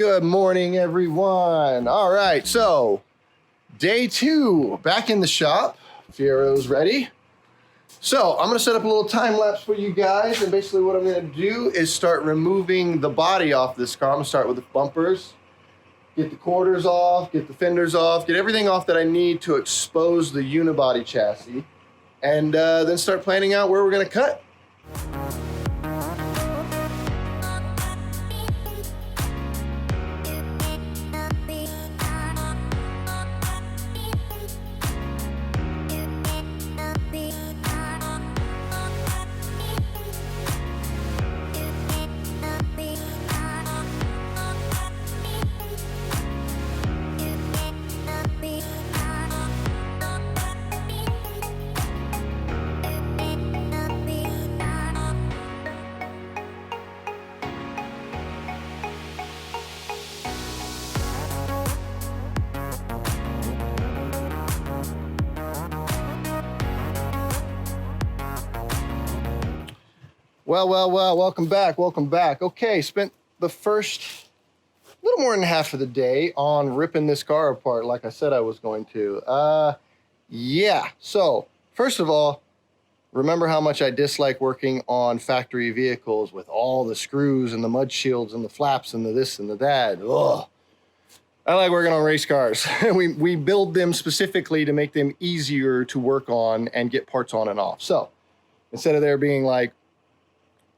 Good morning, everyone. All right, so day 2, back in the shop. Fiero's ready. So I'm gonna set up a little time lapse for you guys, and basically what I'm gonna do is start removing the body off this car. I'm gonna start with the bumpers, get the quarters off, get the fenders off, get everything off that I need to expose the unibody chassis, and then start planning out where we're gonna cut. Well, welcome back. Okay, spent the first little more than half of the day on ripping this car apart like I said I was going to. Yeah, so first of all, remember how much I dislike working on factory vehicles with all the screws and the mud shields and the flaps and the this and the that. Ugh. I like working on race cars. we build them specifically to make them easier to work on and get parts on and off. So instead of there being like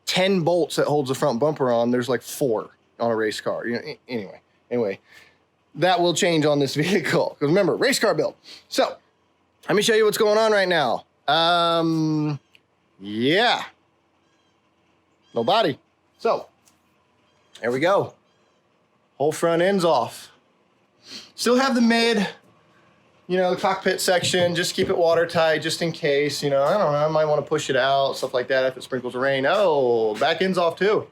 10 bolts that holds the front bumper on, there's like 4 on a race car. Anyway, that will change on this vehicle. Because remember, race car build. So let me show you what's going on right now. Yeah. No body. So there we go. Whole front end's off. Still have the mid, the cockpit section, just keep it watertight just in case, I don't know, I might want to push it out, stuff like that if it sprinkles rain. Oh, back end's off too.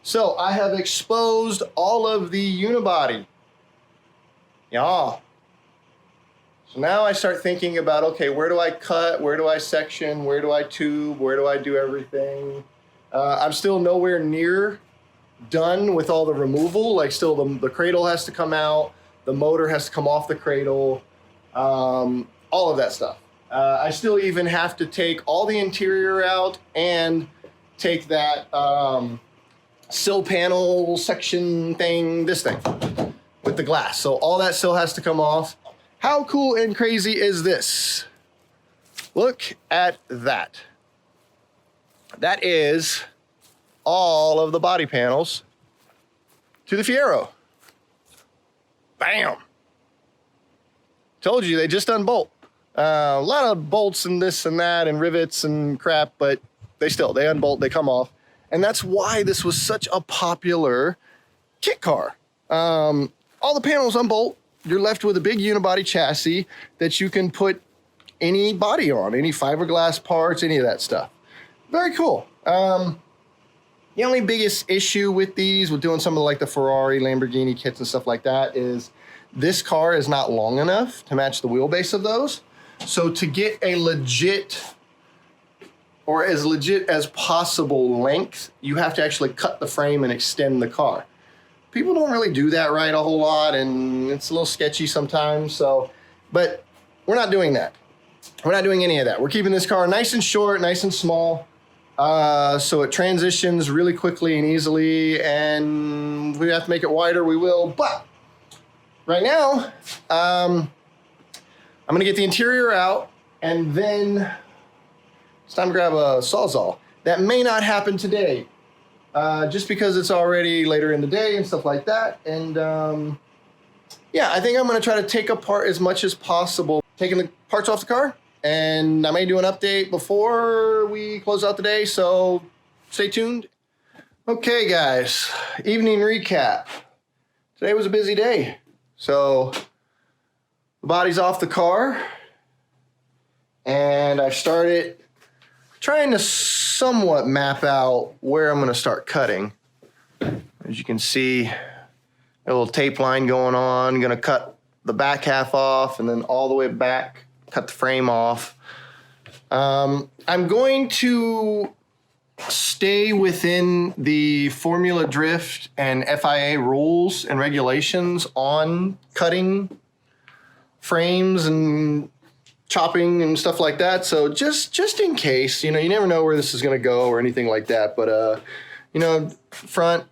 So I have exposed all of the unibody. Yeah. So now I start thinking about, okay, where do I cut? Where do I section? Where do I tube? Where do I do everything? I'm still nowhere near done with all the removal. Like still the cradle has to come out. The motor has to come off the cradle. All of that stuff. I still even have to take all the interior out and take that sill panel section thing, this thing with the glass. So all that still has to come off. How cool and crazy is this? Look at that. That is all of the body panels to the Fiero. Bam. Told you, they just unbolt. A lot of bolts and this and that and rivets and crap, but they unbolt, they come off. And that's why this was such a popular kit car. All the panels unbolt. You're left with a big unibody chassis that you can put any body on, any fiberglass parts, any of that stuff. Very cool. The only biggest issue with these, with doing some of like the Ferrari, Lamborghini kits and stuff like that, is this car is not long enough to match the wheelbase of those. So to get a legit, or as legit as possible length, you have to actually cut the frame and extend the car. People don't really do that right a whole lot, and it's a little sketchy sometimes. So, but we're not doing that. We're not doing any of that. We're keeping this car nice and short, nice and small. So it transitions really quickly and easily, and if we have to make it wider, we will. But right now, I'm gonna get the interior out, and then it's time to grab a Sawzall. That may not happen today, just because it's already later in the day and stuff like that. And yeah, I think I'm gonna try to take apart as much as possible, taking the parts off the car. And I may do an update before we close out the day, so stay tuned. Okay, guys, evening recap. Today was a busy day. So the body's off the car, and I've started trying to somewhat map out where I'm going to start cutting. As you can see, a little tape line going on. Going to cut the back half off and then all the way back, cut the frame off. I'm going to stay within the Formula Drift and FIA rules and regulations on cutting frames and chopping and stuff like that. So just in case, you know, you never know where this is going to go or anything like that. But, you know, front,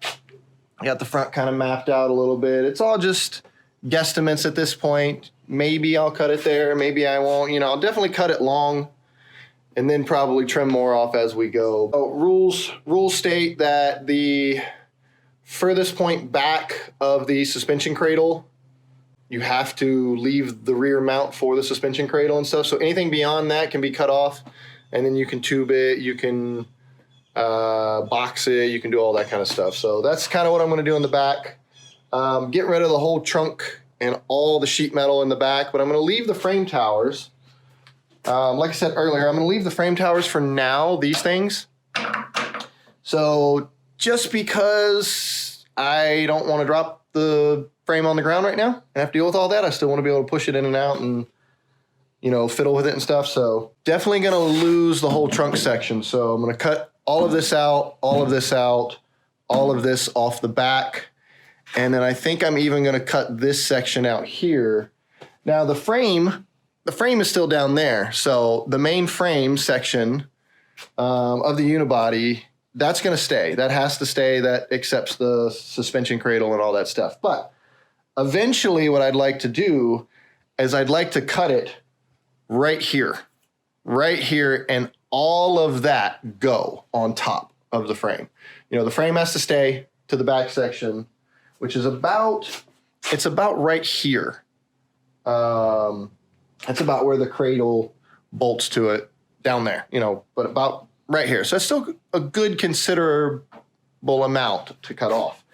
I got the front kind of mapped out a little bit. It's all just guesstimates at this point. Maybe I'll cut it there. Maybe I won't. You know, I'll definitely cut it long and then probably trim more off as we go. So rules state that the furthest point back of the suspension cradle, you have to leave the rear mount for the suspension cradle and stuff. So anything beyond that can be cut off, and then you can tube it, you can box it, you can do all that kind of stuff. So that's kind of what I'm going to do in the back. Get rid of the whole trunk and all the sheet metal in the back, but I'm going to leave the frame towers. Like I said earlier, I'm going to leave the frame towers for now, these things. So just because I don't want to drop the frame on the ground right now and have to deal with all that, I still want to be able to push it in and out and, you know, fiddle with it and stuff. So definitely going to lose the whole trunk section. So I'm going to cut all of this out, all of this out, all of this off the back. And then I think I'm even going to cut this section out here. Now the frame is still down there. So the main frame section of the unibody, that's going to stay. That has to stay. That accepts the suspension cradle and all that stuff. But eventually what I'd like to do is I'd like to cut it right here, and all of that go on top of the frame. You know, the frame has to stay to the back section, which is it's about right here. That's about where the cradle bolts to it down there, you know, but about right here. So it's still a good considerable amount to cut off.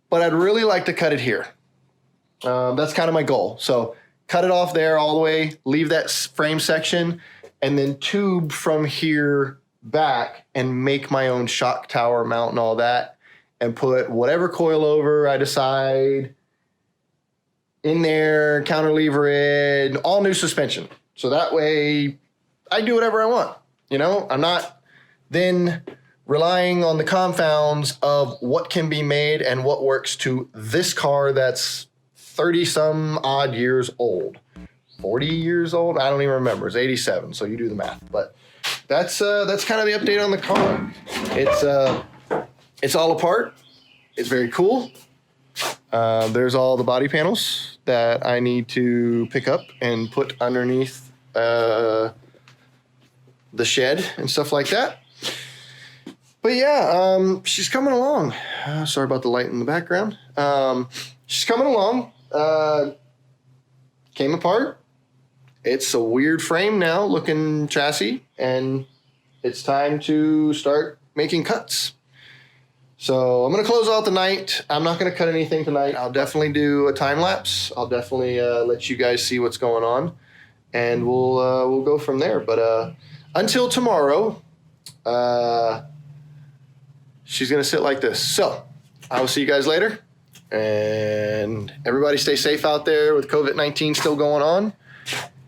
But I'd really like to cut it here. That's kind of my goal. So cut it off there all the way, leave that frame section, and then tube from here back and make my own shock tower mount and all that, and put whatever coilover I decide in there, counterlever it, all new suspension. So that way I do whatever I want. You know, I'm not then relying on the confounds of what can be made and what works to this car that's 30 some odd years old, 40 years old. I don't even remember. It's 87. So you do the math, but that's kind of the update on the car. It's all apart. It's very cool. There's all the body panels that I need to pick up and put underneath the shed and stuff like that. But yeah, she's coming along. Sorry about the light in the background. She's coming along. Came apart. It's a weird frame now looking chassis, and it's time to start making cuts. So I'm going to close out the night. I'm not going to cut anything tonight. I'll definitely do a time lapse. I'll definitely let you guys see what's going on, and we'll go from there. But until tomorrow, she's going to sit like this. So I will see you guys later, and everybody stay safe out there with COVID-19 still going on,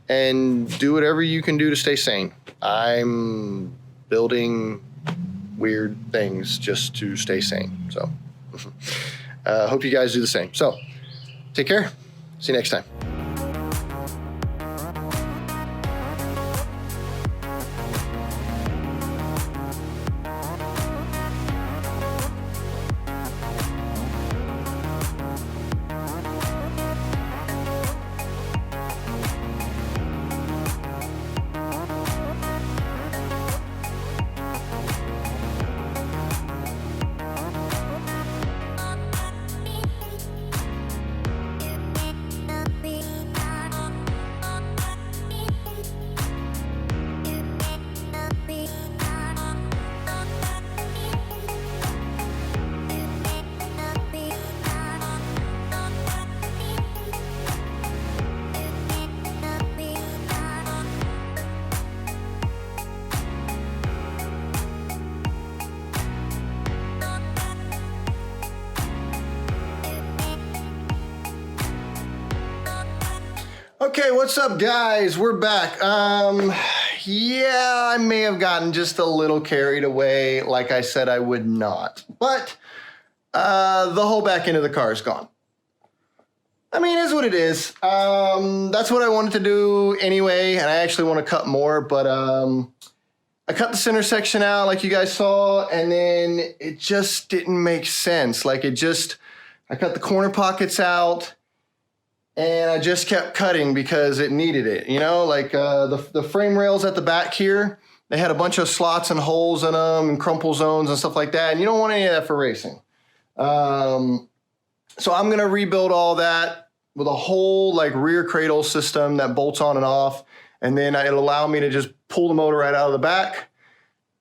and do whatever you can do to stay sane. I'm building weird things just to stay sane. So hope you guys do the same. So take care. See you next time. Okay, what's up, guys? We're back. yeah, I may have gotten just a little carried away. Like I said, I would not. But the whole back end of the car is gone. I mean, it is what it is. That's what I wanted to do anyway, and I actually want to cut more, but I cut the center section out like you guys saw, and then it just didn't make sense. Like I cut the corner pockets out, and I just kept cutting because it needed it. You know, like the frame rails at the back here, they had a bunch of slots and holes in them and crumple zones and stuff like that, and you don't want any of that for racing. So I'm going to rebuild all that with a whole like rear cradle system that bolts on and off. And then it'll allow me to just pull the motor right out of the back.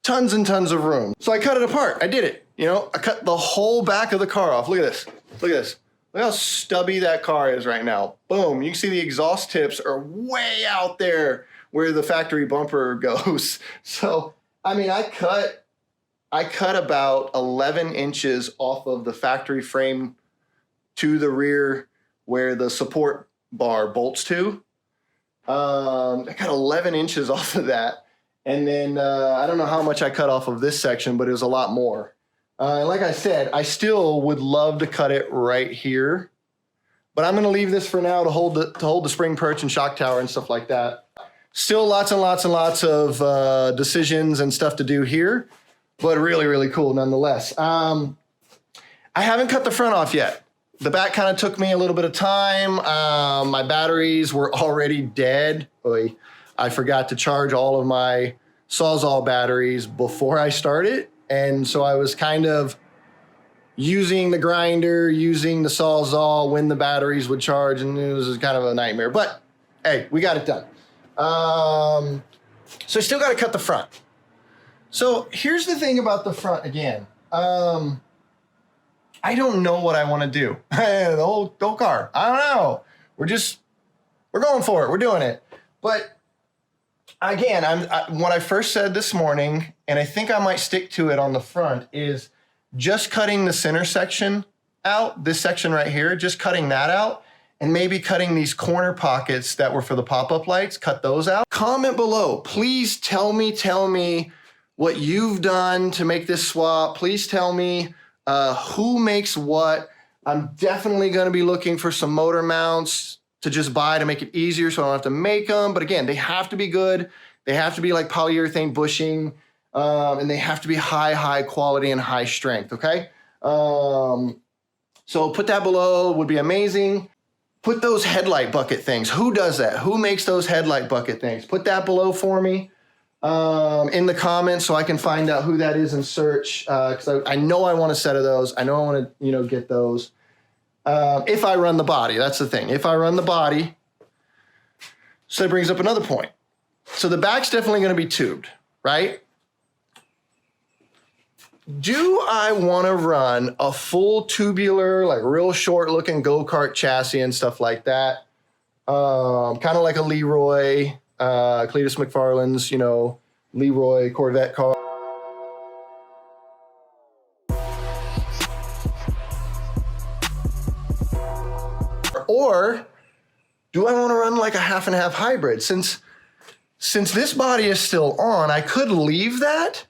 Tons and tons of room. So I cut it apart. I did it. You know, I cut the whole back of the car off. Look at this. Look at this. Look how stubby that car is right now. Boom. You can see the exhaust tips are way out there where the factory bumper goes. So, I mean, I cut about 11 inches off of the factory frame to the rear where the support bar bolts to. I cut 11 inches off of that. And then I don't know how much I cut off of this section, but it was a lot more. And like I said, I still would love to cut it right here. But I'm going to leave this for now to hold the spring perch and shock tower and stuff like that. Still lots and lots and lots of decisions and stuff to do here, but really, really cool nonetheless. I haven't cut the front off yet. The back kind of took me a little bit of time. My batteries were already dead. Oy. I forgot to charge all of my Sawzall batteries before I started. And so I was kind of using the grinder, using the Sawzall when the batteries would charge, and it was kind of a nightmare. But hey, we got it done. So I still got to cut the front. So here's the thing about the front again. I don't know what I want to do. the whole car. I don't know. We're going for it. We're doing it. But again, what I first said this morning, and I think I might stick to it on the front, is just cutting the center section out, this section right here, just cutting that out, and maybe cutting these corner pockets that were for the pop-up lights, cut those out. Comment below. Please tell me what you've done to make this swap. Please tell me who makes what. I'm definitely going to be looking for some motor mounts to just buy to make it easier so I don't have to make them. But again, they have to be good. They have to be like polyurethane bushing, and they have to be high quality and high strength, okay? So put that below, would be amazing. Put those headlight bucket things. Who does that? Who makes those headlight bucket things? Put that below for me in the comments so I can find out who that is and search, because I know I want a set of those. I know I want to, get those. If I run the body, that's the thing. If I run the body, so that brings up another point. So the back's definitely going to be tubed, right? Do I want to run a full tubular, like real short looking go-kart chassis and stuff like that? Kind of like a Leroy, Cletus McFarland's, Leroy Corvette car. Or do I want to run like a half and half hybrid? Since this body is still on, I could leave that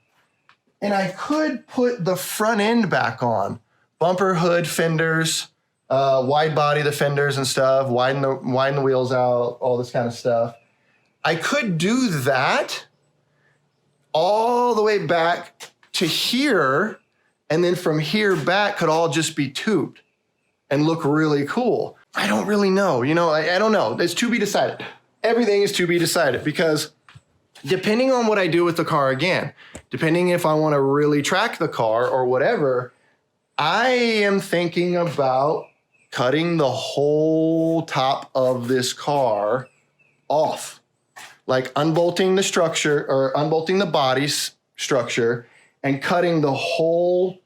and I could put the front end back on. Bumper, hood, fenders, wide body the fenders and stuff, widen the wheels out, all this kind of stuff. I could do that all the way back to here, and then from here back could all just be tubed and look really cool. I don't really know. I don't know. It's to be decided. Everything is to be decided because depending on what I do with the car again, depending if I want to really track the car or whatever, I am thinking about cutting the whole top of this car off. Like unbolting the structure or unbolting the body structure and cutting the whole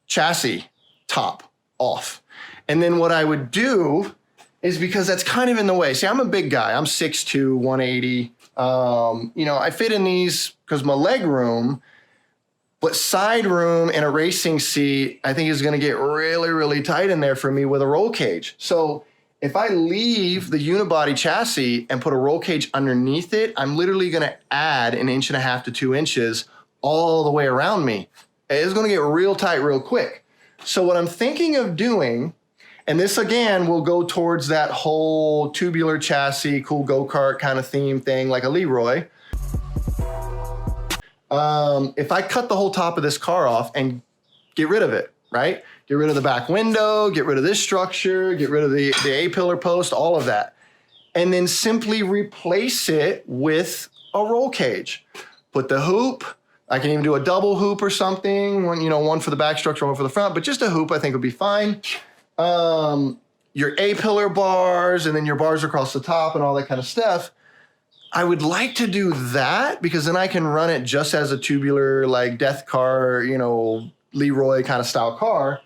chassis top off. And then what I would do is, because that's kind of in the way. See, I'm a big guy. I'm 6'2", 180. I fit in these because my leg room, but side room and a racing seat, I think is going to get really, really tight in there for me with a roll cage. So If I leave the unibody chassis and put a roll cage underneath it, I'm literally gonna add 1.5 to 2 inches all the way around me. It's gonna get real tight real quick. So what I'm thinking of doing, and this again will go towards that whole tubular chassis, cool go-kart kind of theme thing like a Leroy. If I cut the whole top of this car off and get rid of it, right? Get rid of the back window, get rid of this structure, get rid of the A-pillar post, all of that. And then simply replace it with a roll cage. Put the hoop, I can even do a double hoop or something, one for the back structure, one for the front, but just a hoop I think would be fine. Your A-pillar bars and then your bars across the top and all that kind of stuff. I would like to do that because then I can run it just as a tubular, like death car, Leroy kind of style car.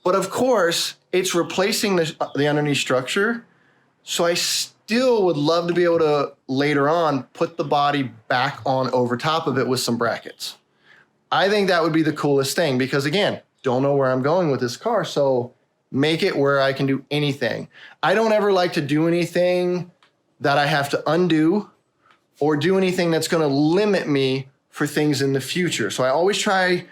But of course, it's replacing the underneath structure. So I still would love to be able to later on put the body back on over top of it with some brackets. I think that would be the coolest thing because again, don't know where I'm going with this car. So make it where I can do anything. I don't ever like to do anything that I have to undo or do anything that's going to limit me for things in the future. So I always try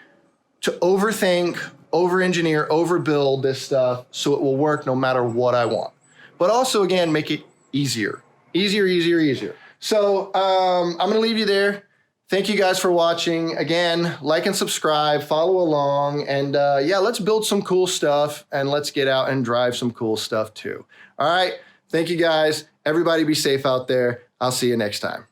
to overthink, over-engineer, overbuild this stuff so it will work no matter what I want. But also, again, make it easier. Easier. So I'm going to leave you there. Thank you guys for watching. Again, like and subscribe, follow along, and yeah, let's build some cool stuff and let's get out and drive some cool stuff too. All right. Thank you guys. Everybody be safe out there. I'll see you next time.